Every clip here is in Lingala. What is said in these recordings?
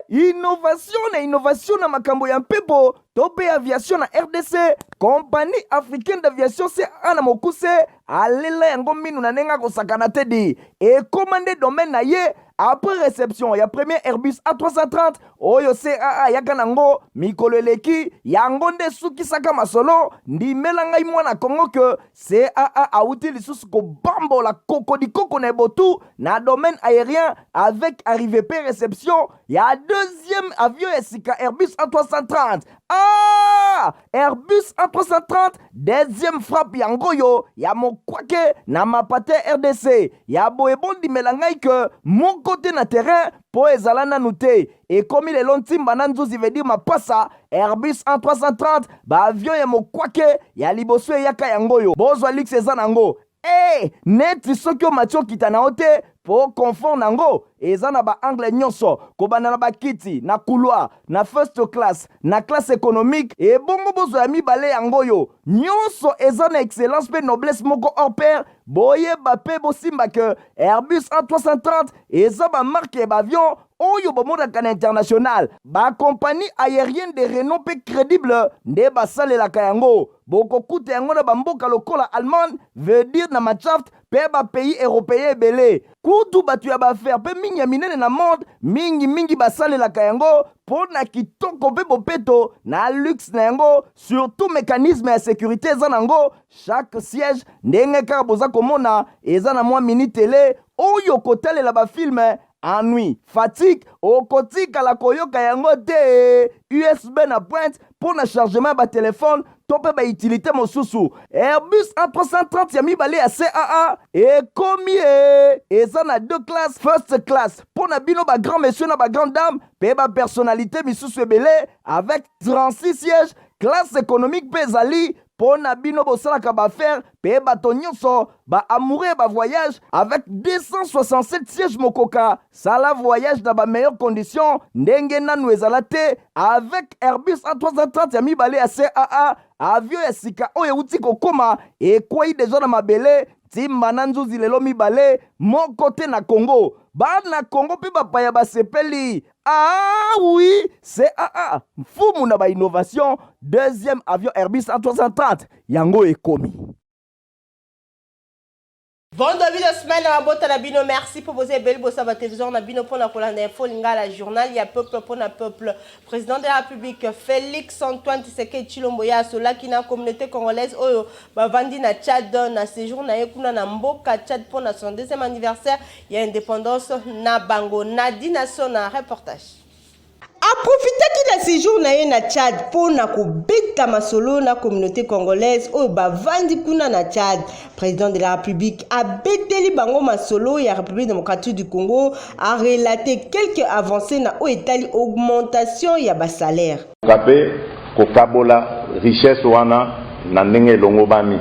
Innovation na makambo ya mpepo tope aviation na RDC. Compagnie africaine d'aviation CAA na mokuse alela yango minu na nenga kosakana tedi et commandé domaine na ye. Après réception, ya premier Airbus A330, oyo CAA yaka nango, mikolo eleki, yango nde suki saka masolo, ndi melangai mwana Kongo ke CAA auti lisusu ko bambo la koko di koko na botu na domaine aérien avec arrivée pe réception, ya deuxième avion esika Airbus A330. Ah! Airbus A330, deuxième frappe yango yo, ya mokwake na mapate RDC, ya boebondi melangai ke mon côté na terrain po ezalana nute et comme les lontimba nanzuzi veut dire mapasa Airbus A330 ba avion ya mokwake ya liboso yaka yango yo bozwa lix ezanango neti soki o matio kitana ote po confort nango eza na ba angle nyonso kobana na bakiti na couloir na first class na classe économique et bongo bozo ya mibale yango yo nyonso eza na excellence pe noblesse moko hors pair boye bape bosimba ke Airbus A330 eza ba marque ba avion oyo bomodaka na international ba compagnie aérienne de renom pe crédible nde basalelaka yango bokokuta yango na bamboka lokola Allemagne veut dire na Machaft pe ba pays européen belé kutu batu ya bafaire pe mingi ya minene na monde mingi basalelaka yango pona kitoko pe bopeto na luxe na yango surtout mécanisme ya sécurité eza nango chaque siège ndenge kaka boza komona eza na mwa mini télé oyo kotalela ba film ennui, fatigue, okotika la koyoka yango te USB na pointe pour na chargement ba téléphone tope ba utilité mosusu Airbus A330 ya mibale ya CAA et komi eza na deux classes first class pour na bino ba grand monsieur na ba grande dame pe ba personnalité misusu ebele avec 36 sièges classe économique pe ezali pour na bino bosalaka ba faire pe bato nyonso ba amoureux ba voyage avec 267 sièges mokoka sala voyage dans ba meilleures conditions ndenge nanu ezala te avec Airbus A330 ya mibale ya CAA avion ya sika oyo uti kokoma ekwei deja na mabele timba na nzuzi lelo mibale moko te na Congo bana Congo pe bapaya basepeli ah oui CAA mfumu na ba innovation deuxième avion Airbus A330 yango ekomi. Vendredi de semaine à Bota Nabino, merci pour vos belles bosses à la télévision. Nabino pour la colonne d'info, la journal, il y a peuple pour le peuple. Président de la République, Félix Antoine Tshisekedi Tshilombo, cela qui n'a communauté congolaise, Oyo, Bavandi na Tchad, na séjour, na Yekuna na Mboka, Tchad pour son deuxième anniversaire, il y a indépendance, na Bango, Nadine son reportage. A profiter qu'il a séjour na Tchad pour na kubeta masolo na communauté congolaise au bavandi kuna na Tchad. Président de la République a beteli bango masolo ya République démocratique du Congo a relaté quelques avancées na o etali augmentation ya ba salaire. Kapé ko kabola richesse wana na ndenge longo bami.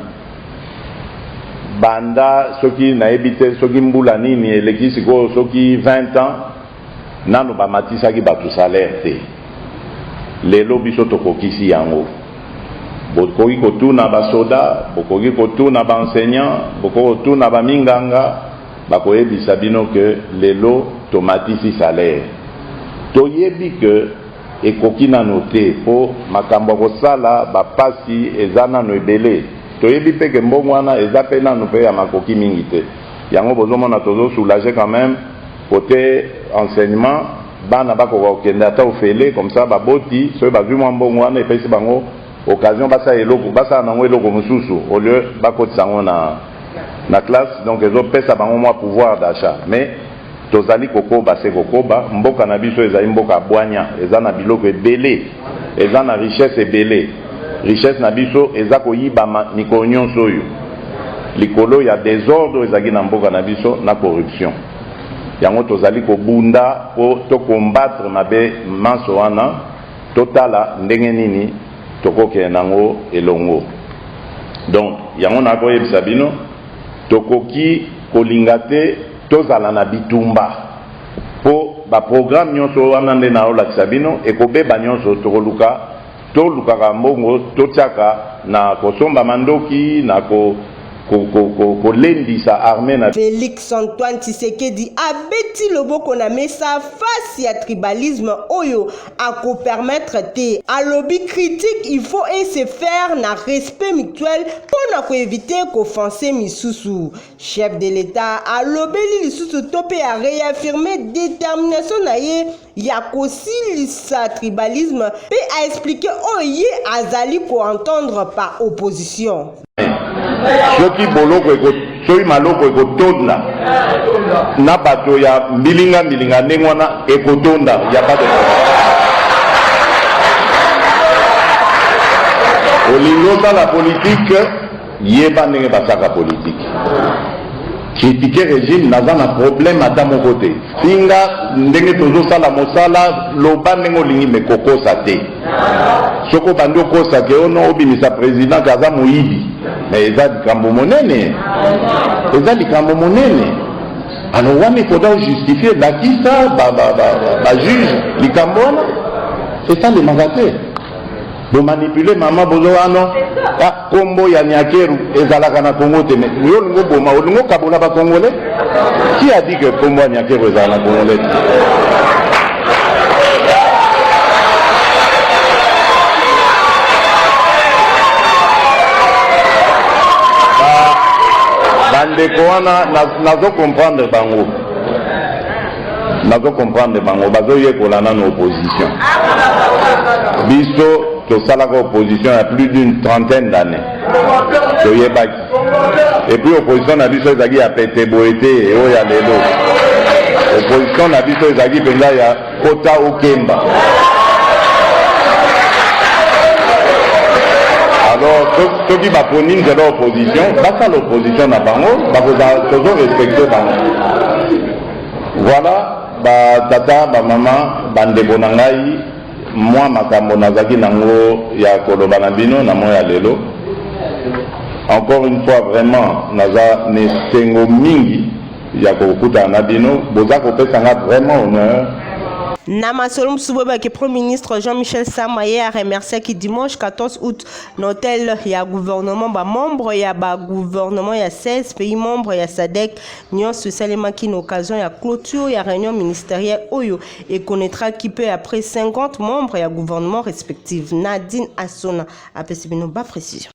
Banda soki na ebite soki mbula nini eleki siko soki 20 ans nanu ba matisa ki batu salaire te lelo biso tokokisi yango bokoki kotuna ba soda bokoki kotuna ba enseignant bokoki kotuna ba minganga bakoyebisa bino ke lelo tomatisi salaire toyebi ke ekoki nano te po makambo kosala bapasi eza nano ebele toyebi pe ke mbongo wana eza pe nano pe ya makoki mingi te yango bozomona tozo soulager quand même côté enseignement bana bako kenda ta ofele comme ça baboti so ba vu mbongo wana epesi bango occasion basa eloko basa nango eloko mususu au lieu bako tsango na classe donc ezo pesa bango moi pouvoir d'achat mais tozali kokoba se kokoba mboka na biso ezali mboka bwanya eza na biloko ebele eza na richesse ebele richesse na biso eza koyiba nikonyo soyo likolo ya désordre ezaki na mboka na biso na corruption yango tozali kobunda po to combattre mabe manso wana totala ndenge nini tokoke nango elongo donc yango na koyebisa bino tokoki kolinga te tozala na bitumba po ba programme nyonso wana nde na olakisa bino ekobeba nyonso tolukaka mbongo totiaka na kosomba mandoki na kolendisa armée na Félix Antoine Tshisekedi abeti loboko na mesa face à tribalisme oyo ako permettre te à lobby critique il faut se faire na respect mutuel pour éviter qu'offenser misusu. Chef de l'État a lobeli lisusu topé a réaffirmé détermination na ye ya kosilisa tribalisme pe a expliqué oye azali ko entendre par opposition. Soki maloko ekotonda na bato ya milinga ndenge wana ekotonda ya pas de olingo la politique yeba ndenge basaka politique critiquer régime naza na problème ata moko te singa ndenge tozosala mosala loba ndenge olingi mekokosa te soko bandi okosa ke ono obimisa président kaza moyibi eza likambo monene ano wana ifaudra justifier bakisa bajuge likambo wana esalemaka te bomanipule mama bozo wana kombo ya Nyakeru ezalaka na Congo te me yo lingo boma olingo kabola ba Congolais qui a dit que kombo ya Nyakeru ezalaka na Congolais bandeko wana nazo comprendre bango bazoyekola na opposition biso tosalaka opposition il y a plus d'une trentaine d'années et puis opposition na biso ezalaki ya pete boete oyo ya lelo opposition na biso ezalaki mpenza ya kota okemba. Alors soki baponi nzela opposition basala opposition na bango bakozo respecte bango. Voilà batata bamama bandeko na ngai mwa makambo nazaki nango ya koloba na bino na moya lelo. Encore une fois vraiment naza nesengo mingi ya kokuta na bino boza kopesanga vraiment honneur. Namasolum Souboba qui Premier ministre Jean-Michel Samaye a remercié qui dimanche 14 août l'hôtel il y a gouvernement membre il y a gouvernement il y a 16 pays membres il y a SADC Nyon socialement qui une occasion il y a clôture il y a réunion ministérielle Oyo et connaîtra qui peut après 50 membres il y a gouvernement respectif. Nadine Assona a pas précision.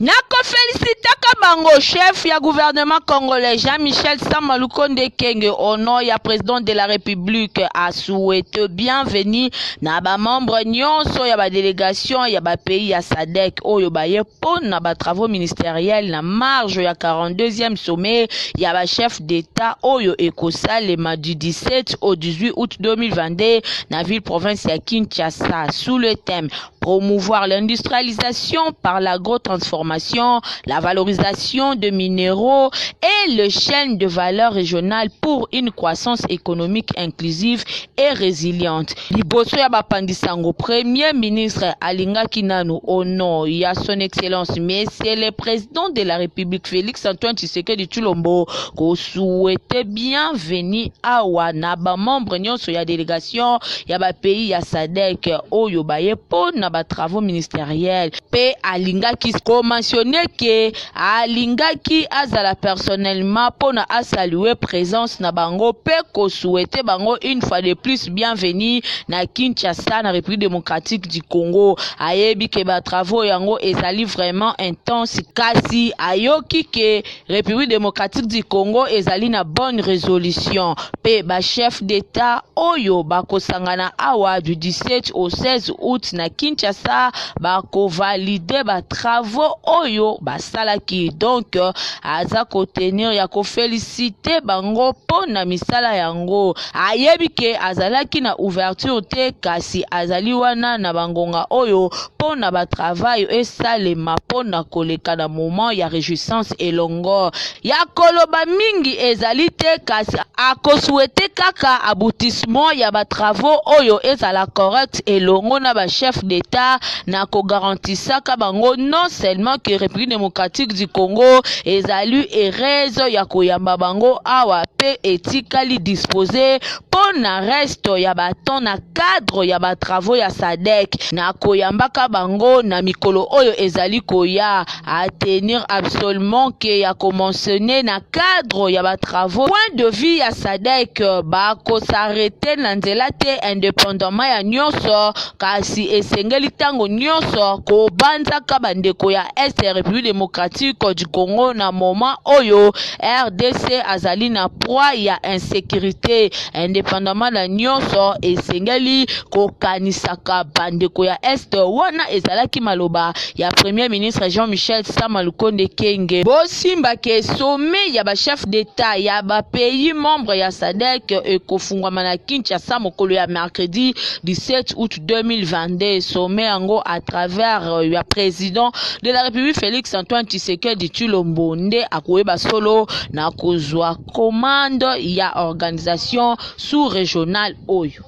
Nako félicitaka bango chef ya gouvernement congolais Jean-Michel Sama Lukonde Kenge au nom ya président de la République a souhaité bienvenue na ba membre nyonso ya ba délégation ya ba pays ya SADC oyo ba yepon na ba travaux ministériels na marge ya 42e sommet ya ba chef d'état oyo ekosalema du 17 au 18 août 2022 na ville province ya Kinshasa sous le thème promouvoir l'industrialisation par l'agro-transformation, la valorisation de minéraux et le chaîne de valeur régionale pour une croissance économique inclusive et résiliente. Liboso ya bapangisango premier ministre Alinga Kinanu au nom ya son excellence monsieur le président de la République Félix Antoine Tshisekedi Tshilombo ko souhaite bienvenue awa na ba membre nyonso ya délégation ya ba pays ya SADC oyo baye pona ba travaux ministériels pe alingaki ko mentionner que alingaki azala personnellement pona a saluer présence na bango pe ko souhaiter bango une fois de plus bienvenue na Kinshasa na République démocratique du Congo ayebi ke ba travaux yango ezali vraiment intense kasi ayoki ke République démocratique du Congo ezali na bonne résolution pe ba chef d'état oyo bakosangana awa du 17 au 16 août na Kinshasa bako valider ba travaux oyo basalaki donc aza ko tenir ya ko féliciter bango pona misala yango ayebi ke azalaki na ouverture te kasi azali wana na bangonga oyo pona ba travail esalema pona koleka na moment ya réjouissance elongo ya koloba mingi ezali te kasi akosouhaiter kaka aboutissement ya ba travaux oyo ezala correct elongo na ba chef d'état d'État na ko garantisaka bango non seulement que République démocratique du Congo ezali erezo ya koyamba bango awa pe etikali disposé pour na resto ya baton na cadre ya ba travaux ya SADC na koyambaka bango na mikolo oyo ezali koya a tenir absolument que ya commencer na cadre ya ba travaux point de vue ya SADC ba ko s'arrêter na nzela te indépendamment ya nyonso kasi esengeli tango nyonso ko banzaka bandeko ya Est République démocratique du Congo na moment oyo RDC azali na proie ya insécurité indépendamment la nyonso esengeli ko kanisaka bandeko ya Est wana ezalaki maloba ya premier ministre Jean-Michel Sama Lukonde Kenge bosimba ke sommet ya ba chef d'état ya ba pays membre ya SADC ekofungwama na Kinshasa mokolo ya mercredi 17 août 2022 sommet yango à travers le président de la République Félix Antoine Tshisekedi Tshilombo nde akoyeba solo na kozwa commande ya organisation sous-régionale oyo.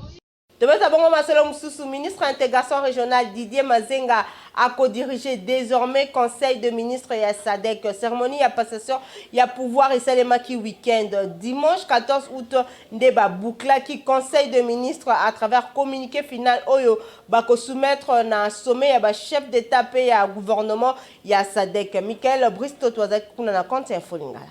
Tobeta bongo masolo mususu ministre intégration régionale Didier Mazenga a co-dirigé désormais conseil de ministres et SADC cérémonie ya passation ya pouvoir et salemaki week-end dimanche 14 août ndeba boucla qui conseil de ministres à travers communiqué final oyo bako soumettre na sommet ya ba chef d'état pe ya gouvernement ya SADC Michael Bristo toazaki kuna na compte info lingala.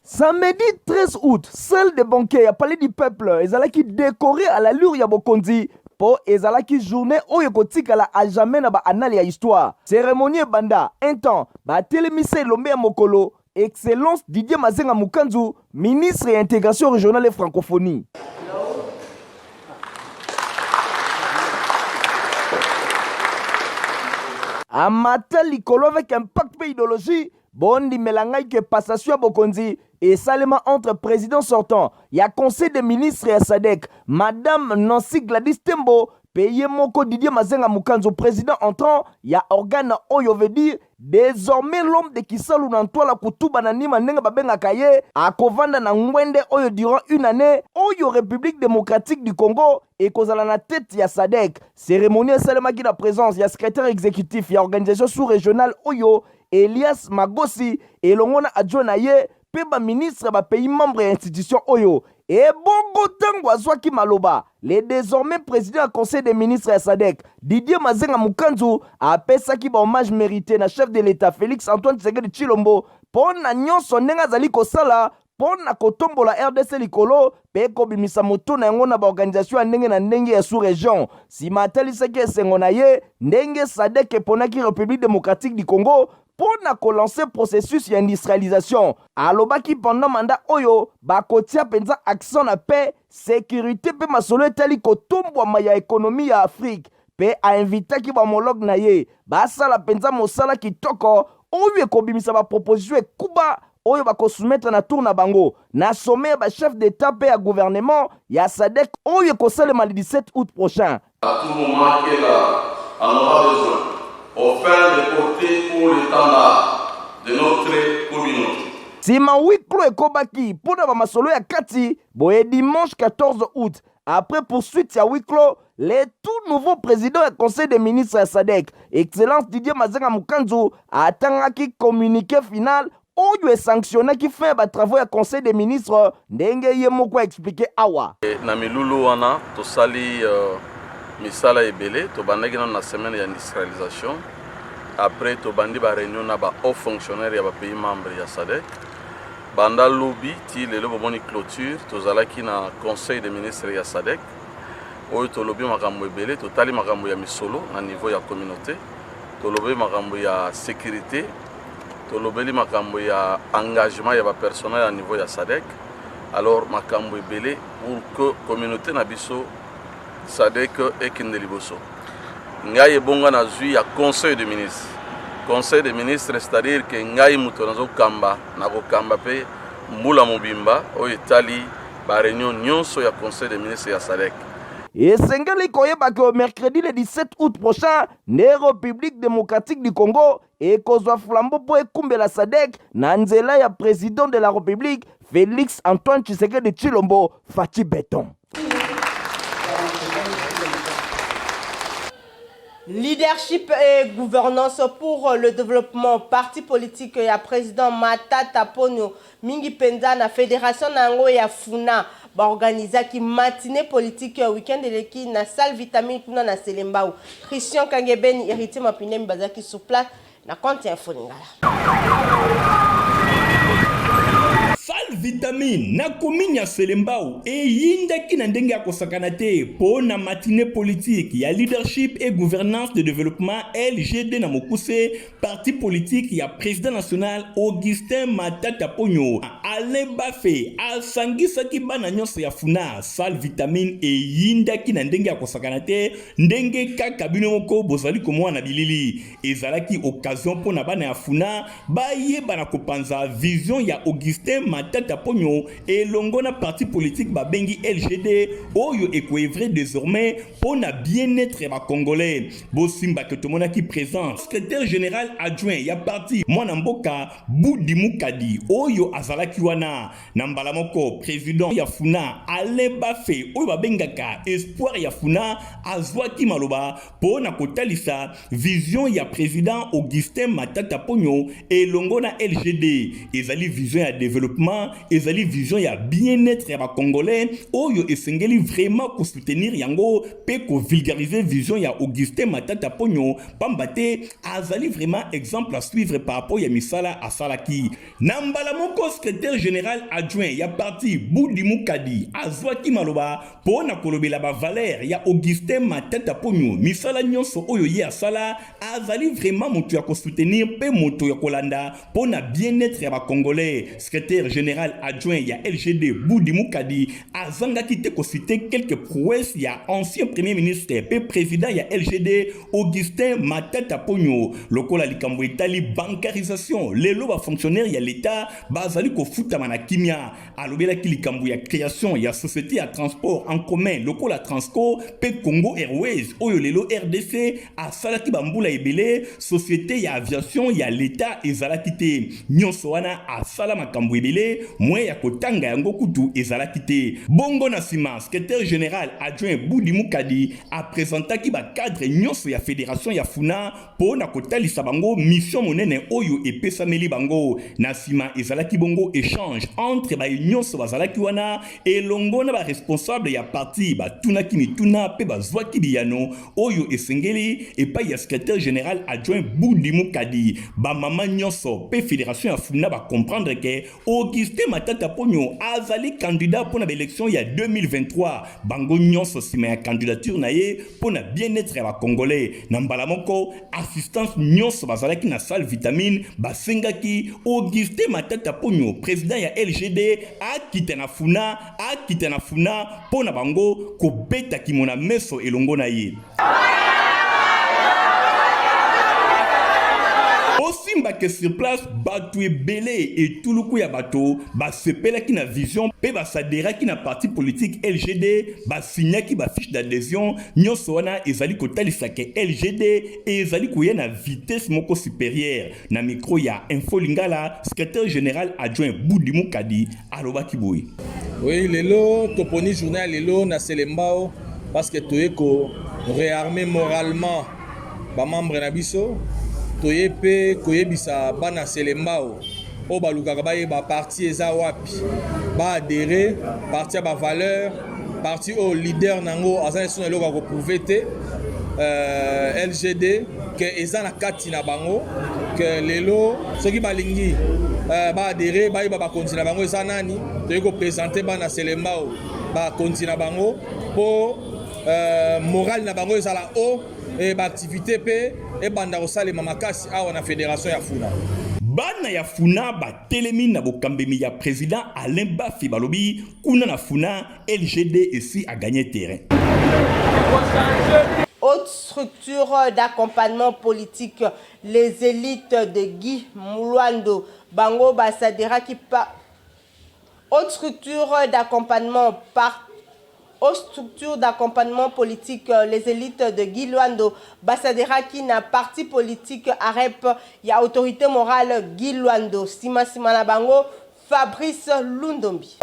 Samedi 13 août, salle de banquet à Palais du Peuple, ezalaki décoré à l'allure ya bokonzi po ezalaki journée oyo kotikala à jamais na ba annale ya histoire. Cérémonie banda, un temps, ba télémise lombe ya mokolo, Excellence Didier Mazenga Mukanzu, ministre et intégration régionale et francophonie. Amata likolo avec impact pe idéologie, bondi melangai que passation bokonzi et salement entre président sortant, il y a conseil des ministres et SADC, madame Nancy Gladys Tembo, payé moko Didier Mazenga Mukanzo, président entrant, il y a organe oyo veut dire désormais l'homme de Kisalu Nantola Kutuba Nanima Nenga Babenga Kaye, a kovanda na Ngwende oyo durant une année, oyo République démocratique du Congo, et kozala na tête ya SADC, cérémonie salement qui la présence, il y a secrétaire exécutif, il y a organisation sous-régionale oyo, Elias Magosi, et l'ongona adjona ye, peba ministre ba pays membre et institution oyo et bongo tango azwaki maloba le désormais président du conseil des ministres à SADC Didier Mazenga Mukanzu a pesaki ba hommage mérité na chef de l'état Félix Antoine Tshisekedi Tshilombo pona nyonso ndenga zali kosala pona kotombola RDC likolo pe kobimisa moto na yango na ba organisation ya ndenge na ndenge ya sous-région sima atalisaki esengo na ye ndenge SADC eponaki République démocratique du Congo pour lancer processus d'industrialisation. Alobaki pendant mandat oyo, bakotia penza action na paix, sécurité pe masolo etali kotombwa maya économie ya Afrique. Pe a invité ki ba homologue na ye, basala penza mosala kitoko, oyo ekobimisa ba proposition ekuba oyo bako soumettre na tour na bango. Na sommet ba chef d'état pe ya gouvernement ya SADC oyo ekosalema le 17 août prochain. À tout moment qu'elle en aura besoin. Offert de porter pour l'étendard de notre communauté. Sima wiklo ekobaki pona ba masolo ya kati boye dimanche 14 août. Après poursuite ya wiklo, le tout nouveau président du conseil des ministres à SADC, Excellence Didier Mazenga Mukanzu, a atangaki communiqué final oyo sanctionné qui fait ba travaux ya conseil des ministres ndenge ye moko expliquer awa. Na milulu wana to sali misala ebele to bandaki na semaine d'industrialisation après to bandi ba réunion na ba haut fonctionnaire ya ba pays membres ya SADC banda lobby ti lelo bomoni clôture to zalaki na conseil des ministres ya SADC oyo to lobby makambo ebele to tali makambo ya misolo na niveau ya communauté to lobby makambo ya sécurité to lobeli makambo ya engagement ya ba personnel à niveau ya SADC alors makambo ebele pour que communauté na biso SADC ekende liboso ngai ebonga na zui ya conseil des ministres c'est-à-dire que ngai muto nazo kamba na ko kamba pe mbula mobimba oyo etali ba réunion nyonso ya conseil des ministres ya SADC et sengeli koyeba que mercredi le 17 août prochain ne République démocratique du Congo et kozwa flambeau po ekumbela SADC na nzela ya président de la République Félix Antoine Tshisekedi Tshilombo Fati Beton. Leadership et gouvernance pour le développement. Parti politique ya président Matata Ponyo Mingi Penza na fédération nango ya Funa ba organiser ki matinée politique week-end eleki na salle vitamine kuna na Selembao. Christian Kangebeni héritier Mapinem bazaki sur place na compte info lingala. Salle vitamine na commune ya Selembao e yinda ki na ndenge ya kosakana te po na matinée politique ya leadership et gouvernance de développement LGD na mokuse parti politique ya président national Augustin Matata Ponyo Alain Bafé asangisa ki bana nyonso ya Funa salle vitamine e yinda ki na ndenge ya kosakana te ndenge kaka bino moko bozali komona bilili ezalaki occasion po na bana ya Funa bayeba na kopanza vision ya Augustin Matata Ponyo et longona parti politique babengi LGD oyo ekoevre désormais pour na bien-être ba congolais bosimba que tomona ki présent secrétaire général adjoint ya parti mwana mboka Budi Mukadi oyo azalaki wana na mbala moko président ya Funa Alain Bafé oyo babengaka espoir ya Funa azwaki maloba pour na kotalisa vision ya président Augustin Matata Ponyo et longona LGD ezali vision ya développement ezali vision ya bien-être ya ba congolais oyo esengeli vraiment ko soutenir yango pe ko vulgariser vision ya Augustin Matata Ponyo pambate azali vraiment exemple à suivre par rapport ya misala asalaki nambala moko secrétaire général adjoint ya parti Budi Mukadi azwaki maloba pona kolobela ba valeur ya Augustin Matata Ponyo misala nyonso oyo ye asala azali vraiment moto ya ko soutenir pe moto ya kolanda pona bien-être ya ba congolais secrétaire général adjoint ya LGD Budi Mukadi azanga kite ko citer quelques prouesses ya ancien premier ministre pe président ya LGD Augustin Matata Ponyo lokola likambo etali bancarisation lelo ba fonctionnaire ya l'état bazali ko futa mana kimia alobela ki likambo ya création ya société ya transport en commun lokola Transco pe Congo Airways oyo lelo RDC asalaki bambula ebele société ya aviation ya l'état ezalaki te nyonso wana asala makambo ebele mwe ya kotanga yango kutu ezalaki te bongo na sima secrétaire général adjoint Budi Mukadi a présentaki ba cadre nyonso ya fédération ya Funa po na kotalisa bango mission monene oyo epesameli bango na sima ezalaki bongo échange entre ba nyonso bazalaki wana elongo na ba responsable ya parti ba tunaki mituna pe bazwaki biyano oyo esengeli epai ya secrétaire général adjoint Budi Mukadi ba mama nyonso pe fédération ya Funa ba comprendre que Augustin Matata Ponyo azali candidat pour l'élection il y a 2023 bango nyonso sima ya candidature na ye pour na bien-être ya ba congolais na mbala moko assistance nyonso bazalaki na salle vitamine basengaki Augustin Matata Ponyo président ya LGD akita na Funa pour na bango ko beta kimona meso elongo na ye Osimba que sur place batu ebele et tout le coup ya bato ba sepela ki na vision pe ba sadera ki na parti politique LGD ba signa ki ba fiche d'adhésion nyonso wana ezali kotalisa ke LGD ezali koya na vitesse moko supérieure na micro ya Info Lingala secrétaire général adjoint Budi Mukadi alobaki boy. Oui, lelo toponi journal lelo na Selembao parce que toyeko réarmer moralement ba membre na biso toyepe koyebisa bana Selembao o balukaka baye ba parti eza wapi ba adhérer parti ba valeur parti au leader nango azana son eloko ko prouver te LGD que eza na kati na bango que lelo soki balingi ba adhérer baye ba continuer bango eza nani toyeko présenter bana Selembao ba continuer bango po moral na bango eza la o et ba activité pe et banda osalema makasi awa na fédération ya Funa bana ya Funa ba telemi na bokambemi ya président Alain Bafé balobi kuna na Funa LGD ici a gagné terrain. Haute structure d'accompagnement politique, les élites de Guy Mulwando Bango Basadera qui haute structure d'accompagnement politique, les élites de Guy Luando, Basadera qui n'a parti politique AREP, il y a autorité morale Guy Luando, Sima na Bango, Fabrice Lundombi.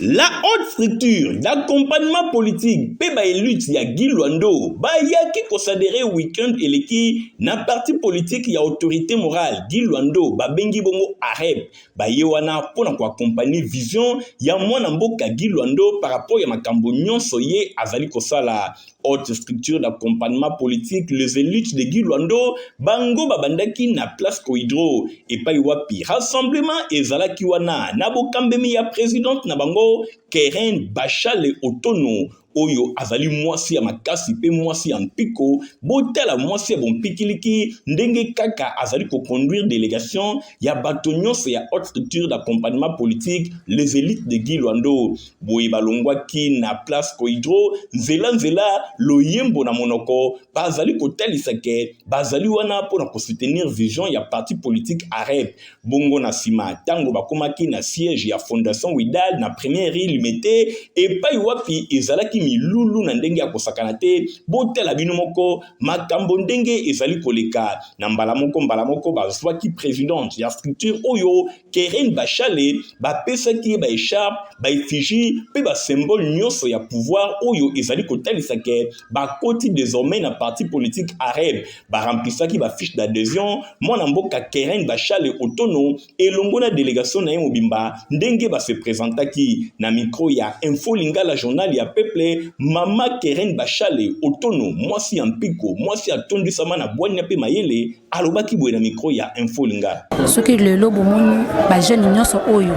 La haute structure d'accompagnement politique Peba Elut ya Guy Luando ba yaki considéré week-end eleki na parti politique ya autorité morale Guy Luando ba bengi bongo areb ba yewana pona ko accompagner vision ya mwana mboka Guy Luando par rapport ya makambo nyonso ye azali kosala. Haute structure d'accompagnement politique les élites de Guy Luando bango babandaki na place Koidro et pa wapi rassemblement ezalaki wana na bokambemi ya présidente na bango Keren Bachale Otono oyo azali mwasi ya makasi pe mwasi ya mpiko botala mwasi ya bompikiliki ndenge kaka azali ko conduire délégation ya bato nyonso ya haute structure d'accompagnement politique les élites de Guy Luando boye balongwaki na place Koidro nzela loyembo na monoko bazali kotalisa ke bazali wana pona ko soutenir vision ya parti politique arab bongo na sima tango bakomaki na siège ya fondation Widal na première limité et pa wapi ezalaki milulu na ndenge ya kosakana te botela bino moko makambo ndenge ezali koleka na mbala moko bazwaki présidente ya structure oyo Keren Bachale bapesaki ba écharpe ba effigie pe ba symbole nyonso ya pouvoir oyo ezali kotalisa ke bakoti désormais na parti politique arabe baremplisaki ba fiche d'adhésion mwana mboka Keren Bachale Otono elongo na délégation na ye mobimba ndenge ba se présentaki na micro ya Info Lingala journal ya peuple mama Keren Bachale Otono mwasi ya mpiko mwasi atondisama na bwanya pe mayele alobaki boye na micro ya Info Lingala soki lelo bomoni ba jeune nyonso oyo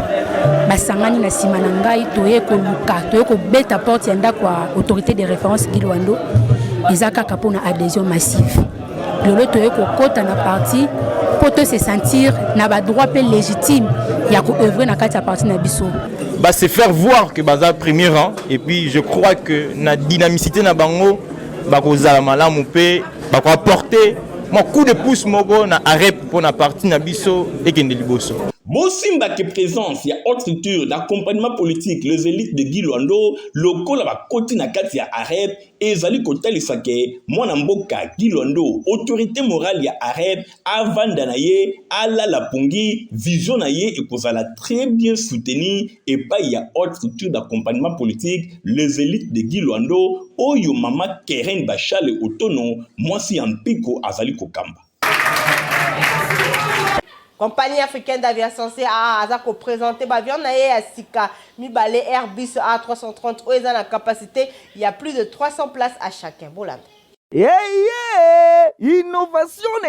basangani na sima na ngai toye koluka toye kobeta porte ya ndako ya autorité de référence Guy Luando eza kaka mpona adhésion massive lelo toye kokota na parti pour se sentir na ba droit pe légitime ya ko œuvrer na kati ya parti na biso bah se faire voir que baza premier rang et puis je crois que na dynamicité na bango ba ko zala malamu pe ba ko apporter mon coup de pouce moko na arep pour na parti na biso et kende liboso. Bosimba ke présence ya haute structure d'accompagnement politique les élites de Guy Luando lokola ba koti na kati ya arep ezali kotalisa ke mwana mboka Guy Luando autorité morale ya arep avanda na ye ala la pungi vision na ye ekozala très bien soutenu et pas ya haute structure d'accompagnement politique les élites de Guy Luando oyo mama Keren Bachale Otono mwasi ya mpiko azali kokamba. Compagnie africaine d'aviation CAA a présenté l'avion à Sika Mibale Airbus A330 où ils ont la capacité, il y a plus de 300 places à chacun. Bon,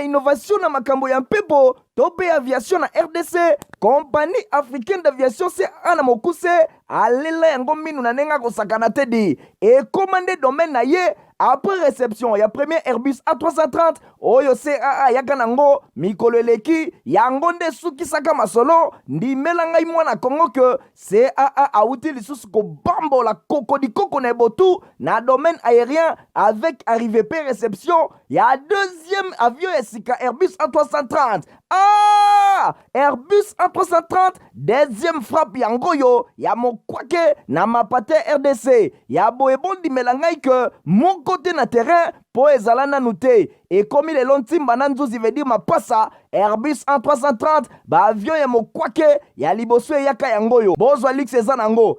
Innovation na makambo ya mpepo tope aviation na RDC compagnie africaine d'aviation CAA na mokuse alela yango minu na nenga kosakana tedi et commandé domaine na ye après réception ya premier Airbus A330 oyo CAA yaka nango mikolo eleki yango nde sukisaka masolo ndimela ngai mwana Kongo ke CAA auti lisusu kobambola kokodikoko na ebotu na domaine aérien avec arrivée pe réception ya deuxième avion ya sika Airbus A330 Airbus A330 deuxième frappe yango yo ya mokwake na mapate RDC ya boebondi melangai ke mon côté na terrain po ezala nanu te et comme il est lontimba na nzuzi veut dire mapasa Airbus A330 ba avion ya mokwake ya liboso yaka yango yo bozwa lix eza nango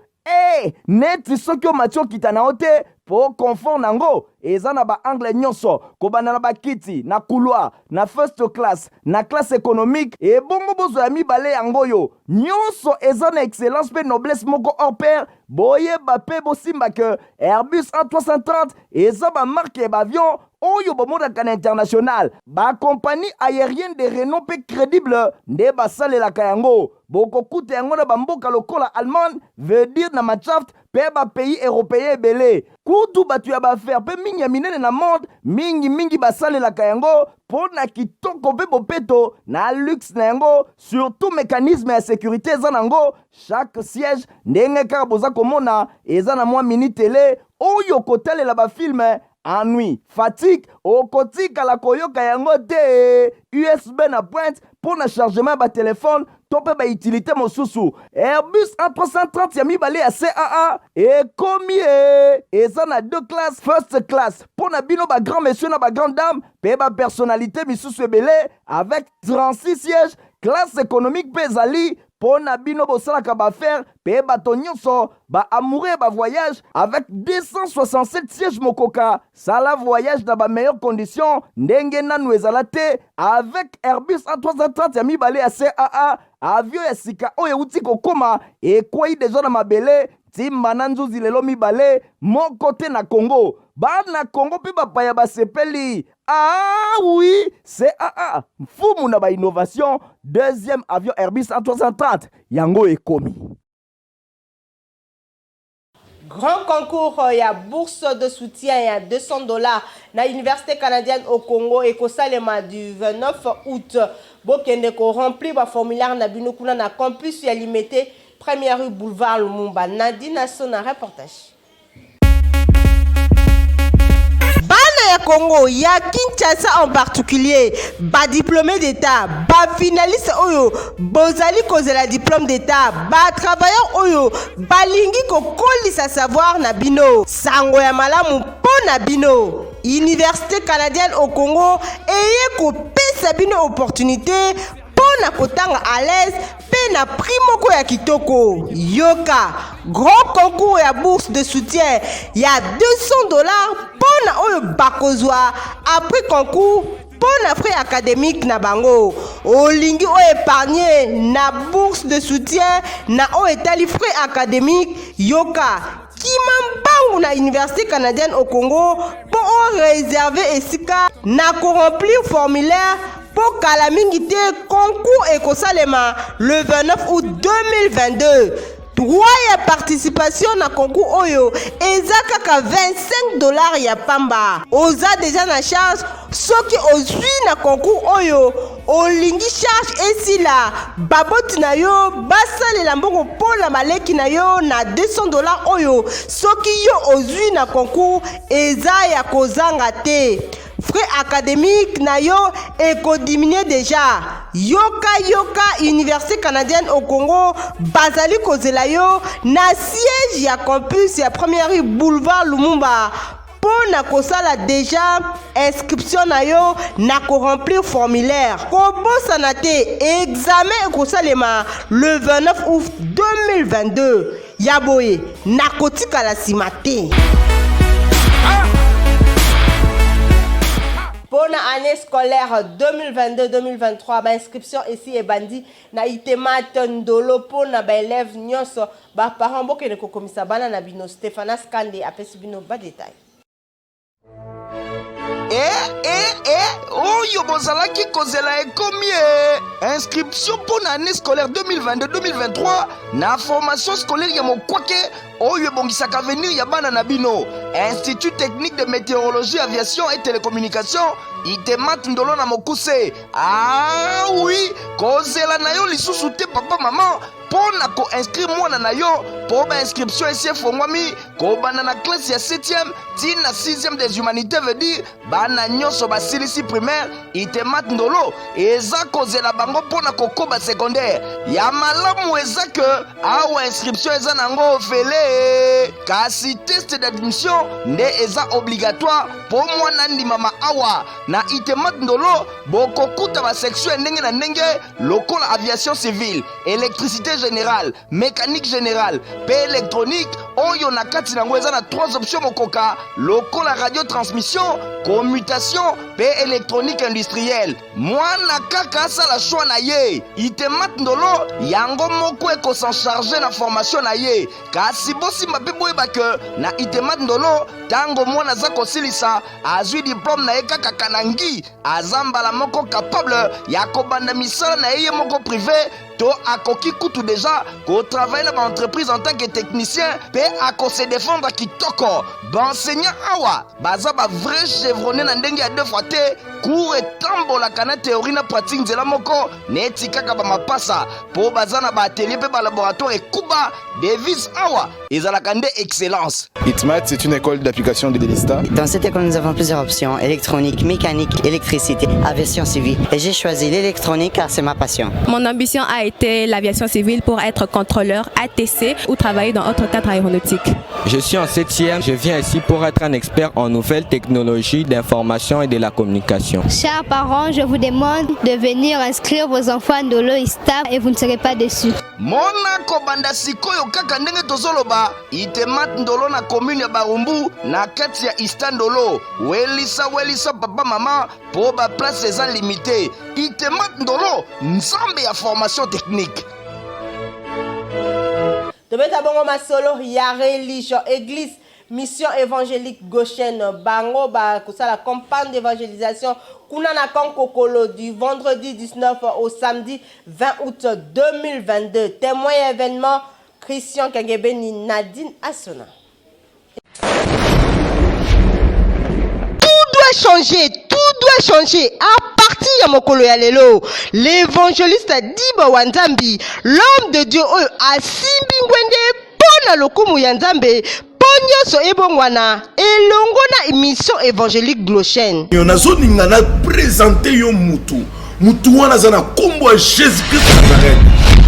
neti soki o matio kita na ote po confort nango eza na ba angle nyonso kobana na bakiti na couloir na first class na classe économique et bongo bozo ya mibale yango yo nyonso eza na excellence pe noblesse moko hors pair boyeba pe bosimba ke Airbus A330 eza ba marque ba avion oyo bomodaka na international ba compagnie aérienne de renom pe crédible nde basalelaka yango bokokuta yango na bamboka lokola Allemagne veut dire na Machaft pe ba pays européen ebele kutu batu ya baaffaire pe mingi ya minene na monde mingi basalelaka yango po na kitoko pe bopeto na luxe na yango surtout mécanisme ya sécurité eza nango chaque siège ndenge kaka boza komona eza na mwa mini télé oyo kotalela bafilme ennui, fatigue, okotika la koyoka yango te USB na pointe pour le chargement ba téléphone tope ba utilité mosusu Airbus A330 ya mibale ya CAA et combien eza na deux classes first class pour na bino ba grand monsieur na ba grande dame pe ba personnalité misusu ebele avec 36 sièges classe économique pe ezali pona bino bosalaka baaffaire pe bato nyonso baamoureux ba voyage avec 267 sièges mokoka sala voyage na meilleures conditions ndenge nanu ezala te avec Airbus A330 ya mibale ya CAA avion ya sika oyo euti kokoma ekwei deja na mabele timba na nzuzi lelo mibale moko te na Congo bana Congo pe bapaya basepeli. Ah oui, CAA mfumu na ba innovation deuxième avion Airbus A330 yango ekomi. Grand concours, il y a bourse de soutien, il y a $200 na Université canadienne au Congo et Kosalema du 29 août. Bokende ko rempli ba formulaire na bino kuna na campus ya limité première rue boulevard Lumumba. Nadine Asson, un reportage. Ya Congo, ya Kinshasa en particulier, ba diplômé d'état, ba finaliste oyo, bozali kozela diplôme d'état, ba travailleur oyo, ba lingi ko kolisa savoir na bino, sango ya malamu po na bino. Université canadienne au Congo, eye ko pesa bino opportunité na kotanga à l'aise pe na primo ko ya kitoko. Yoka grand concours ya bourse de soutien ya $200 pona oyo bakozwa après concours pona frais académique na bango. Olingi o épargner na bourse de soutien na o etali frais académique yoka Kimambangu na Université canadienne au Congo pour o réserver esika na ko remplir formulaire pour Kalamingite concours Ekosalema le 29 août 2022. Droit ya participation na concours oyo ezaka ka $25 ya pamba. Oza déjà na charge soki ozwi na concours oyo olingi charge esila baboti na yo basalela mbongo pola maleki na yo na $200 oyo soki yo ozwi na concours eza ya kozanga te. Frais académique na yo eko diminuer déjà. Yoka Université canadienne au Congo bazali kozela yo na siège ya campus ya première rue boulevard Lumumba. Pona kosala déjà inscription na yo na ko remplir formulaire. Kobosa na te examen ekosalema le 29 août 2022. Yaboye na kotika la simate. Bonne année scolaire 2022-2023, inscription ici et bandi na itema tondolo pour na ba élève nyonso ba parents boke ne kokomisa bana na bino Stéphana Skande apesi bino ba détail. Oyo bozalaki kozela ekomi inscription pour l'année scolaire 2022-2023 na formation scolaire ya mokwake oyo bongisaka avenir ya bana na bino. Institut technique de météorologie, aviation et télécommunication itema tondolo na mokuse. Ah oui, kozela na yo lisusu te papa maman pona ko inscrire mwana na yo po ba inscription esi efongwami ko bana na classe ya 7e ti na 6e des humanités veut dire bana nyonso basilisi primaire itema tondolo eza kozela bango pona kokoba secondaire ya malamu eza ke awa inscription eza nango ofele kasi test d'admission nde eza obligatoire po mwana ndimama awa na itema tondolo bokokuta ba section ndenge na ndenge lokola aviation civile, électricité générale, mécanique générale, pe électronique oyo na kati nango eza na 3 options mokoka lokola radiotransmission, commutation pe électronique industrielle. Mwana kaka asala choix na ye itema tondolo yango moko eko s'en charger na formation na ye kasi bosimba pe boyeba ke na itema tondolo tango mwana za kosilisa azwi diplôme na ye kaka kanangi azambala moko capable ya kobanda misala na ye moko privé to akoki kutu déjà ko travailler dans l'entreprise en tant que technicien pe ako se défendre kitoko enseignant awa baza ba vrai chevronné na ndenge ya 2 fois te cours etambolaka na théorie na pratique nzela moko neti kaka bamapasa po baza na baatelier pe balaboratoire ekuba devise awa ezalaka nde excellence. ITMAT, c'est une école d'application de l'ELISTA. Dans cette école, nous avons plusieurs options: électronique, mécanique, électricité, aviation civile. Et j'ai choisi l'électronique car c'est ma passion. Mon ambition a été l'aviation civile pour être contrôleur ATC ou travailler dans autre cadre aéronautique. Je suis en 7e, je viens ici pour être un expert en nouvelles technologies d'information et de la communication. Chers parents, je vous demande de venir inscrire vos enfants à Ndolo ISTAB et vous ne serez pas déçus. Monako banda sikoyo kaka ndenge tozoloba itemat Ndolo na commune ya Barumbu na kati ya Istandolo welisa papa mama po ba place eza limité itemat Ndolo nzambe ya formation technique. Tobeta bongo masolo ya religion église mission évangélique Goshen bango ba la campagne d'évangélisation kuna na Kankokolo du vendredi 19 au samedi 20 août 2022. Témoin événement Christian Kangebeni Nadine Asona. Tout doit changer à partir de Mokolo ya lelo. L'évangéliste Diba Wanzambi, l'homme de Dieu asimbi ngwende pona lokumu ya Nzambe ponyoso ebongwana elongo na émission évangélique Goshen. Nazoninga na présenter yo mutu wana zana kombo ya Jésus-Christ de Nazareth.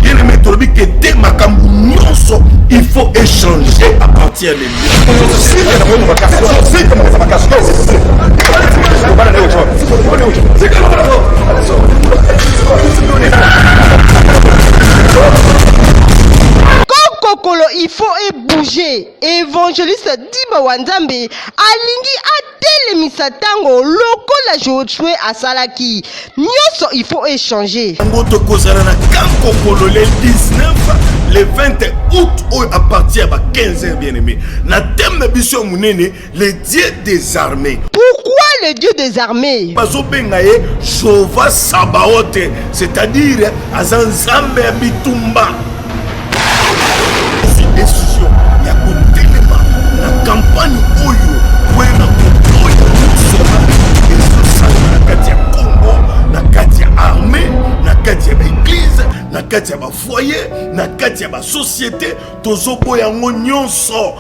Bien aimé tolobi que te makambu nyonso il faut échanger à partir de lui. Kokolo il faut bouger. Évangéliste Diba Wanzambe alingi atelemisa tango lokola Josué asalaki. Nyoso il faut échanger. Ngoto kozala na Kankokolo le 19 le 20 août à partir de 15h bien aimé. Na thème biso munene le Dieu des armées. Pourquoi le Dieu des armées? Bazobengaye Jova Sabaoth, c'est-à-dire azanzambe ya bitumba. Décision ya kotelema na campagne oyo kwena kotoya kusoma ezosala na kati ya Congo, na kati ya armée, na kati ya église, na kati ya foyer, na kati ya société tozoboya yango nyonso.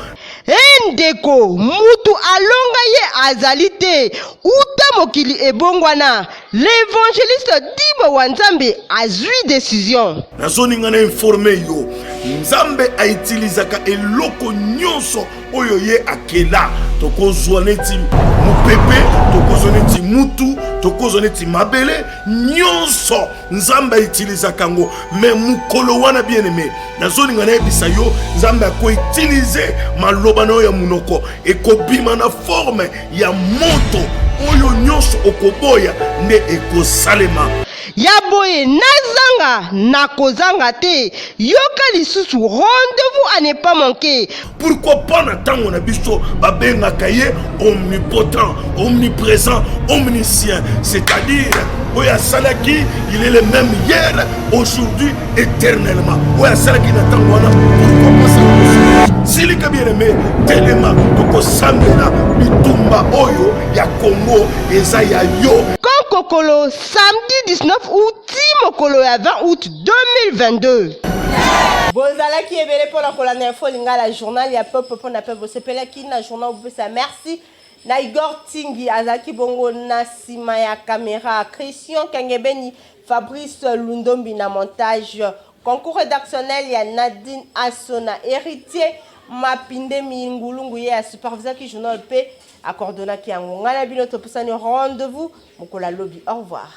Ndeko mutu alonga ye azalite uta mokili ebongwana. L'évangéliste Diba Wanzambe azui décision. Nazoninga na informe yo Nzambe a utilizaka eloko nyonso oyo ye akela tokozwa neti mupepe tokozwa neti mutu tokozwa neti mabele nyonso Nzambe a utilizaka ngo me mukolo wana bien aimé nazoninga na ebisa yo Nzambe ako utilize maloba na ya munoko ekobima na forme ya moto oyo nyonso okoboya nde ekosalema. Yaboye nazanga nakozanga te yoka lisusu rendez-vous à ne pas manquer. Pourquoi pas na tango na biso babengaka ye omnipotent, omniprésent, omniscient, c'est-à-dire oya salaki il est le même hier, aujourd'hui, éternellement. Oya salaki na tango wana pourquoi pas ça? Silika bien aimé telema toko sambela bitumba oyo ya Congo eza ya yo. Kankokolo samedi 19 août mokolo ya 20 août 2022. Bozalaki ebele pour la colonne info lingala journal ya peuple pour na peuple sepelaki na journal ça merci na Igor Tingi azaki bongo na sima ya caméra Christian Kangebeni Fabrice Lundombi na montage concours rédactionnel ya Nadine Asona héritier Mapinde Mingulungu ya superviseur qui journal P accordona ki yango ngala bino to pesani rendez-vous mokola lobby au revoir.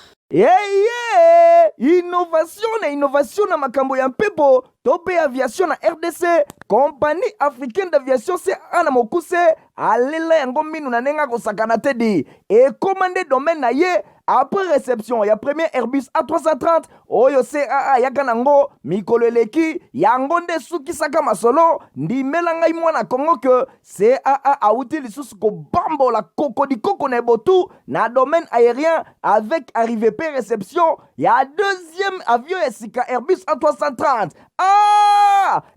Innovation na makambo ya mpepo tope aviation na RDC compagnie africaine d'aviation c'est ana mokuse alela yango minu na nenga kosakana tedi et commandé domaine na ye après réception ya premier Airbus A330 oyo CAA yaka nango mikolo eleki yango nde sukisaka masolo ndimela ngai mwana Kongo que CAA auti lisusu ko bambola koko na ebotu na domaine aérien avec arrivée P réception ya deuxième avion esika Airbus A330.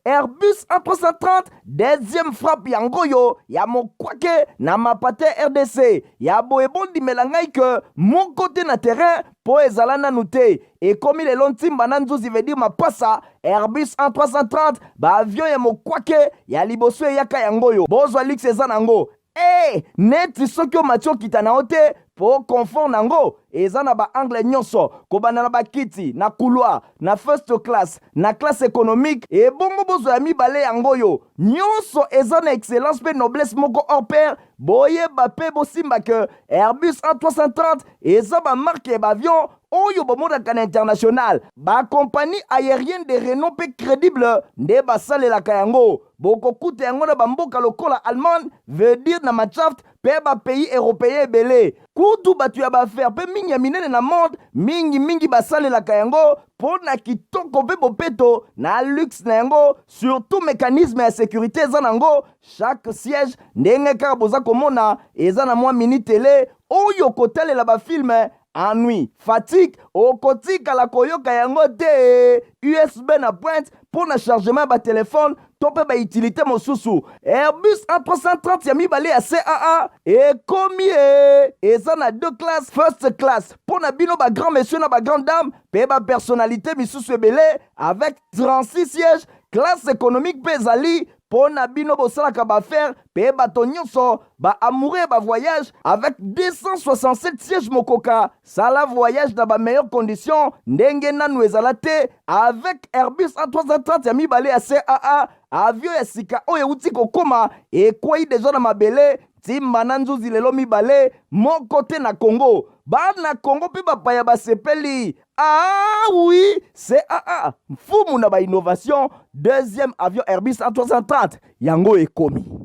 Airbus A330 deuxième frappe yango yo ya mokwake na mapate RDC ya boebondi melangai que mon côté na terrain po ezala nanu te et comme les lontimba na nzuzi veut dire mapasa Airbus A330 ba avion ya mokwake ya liboso yaka yango yo bozwa lix eza nango neti soki omati okita na yo te po confort nango eza na baangle nyonso kobanda na bakiti na couloir na first class na classe économique ebongo bozwa ya mibale yango oyo nyonso eza na excellence mpe noblesse moko hors pair boyeba mpe bosimba ke Airbus A330 eza bamarke ya baavion oyo bomonaka na international bakompagnie aérienne de renom mpe crédible nde basalelaka yango bokokuta yango na bamboka lokola Allemagne veut dire na Machaft mpe bapays européen ebele kutu bato ya baaffaire mpe mingi ya minene na monde mingi basalelaka yango mpo na kitoko mpe bopeto na luxe na yango surtout mécanisme ya sécurité eza nango chaque siège ndenge kaka boza komona eza na mwa mini tele oyo kotalela bafilme ennui fatigue okotikala koyoka yango te USB na pointe pour na chargement ba téléphone to mpe bautilité mosusu Airbus A330 ya mibale ya CAA ekomi eza na 2 classes first class mpo na bino bagrand monsieur na bagrand dame mpe bapersonnalité misusu ebele avec 36 sièges classe économique mpe ezali mpo na bino bosalaka baaffaire mpe bato nyonso baamoureux bavoyage avec 267 sièges mokoka sala voyage na bameilleure condition ndenge nanu ezala te avec Airbus A330 ya mibale ya CAA avion ya sika oyo euti kokoma ekwei deja na mabele ntimba na nzuzi lelo mibale moko te na Congo bana Congo mpe bapaya basepeli oui CAA mfumu na bainnovation deuxième avion Airbus A330 yango ekomi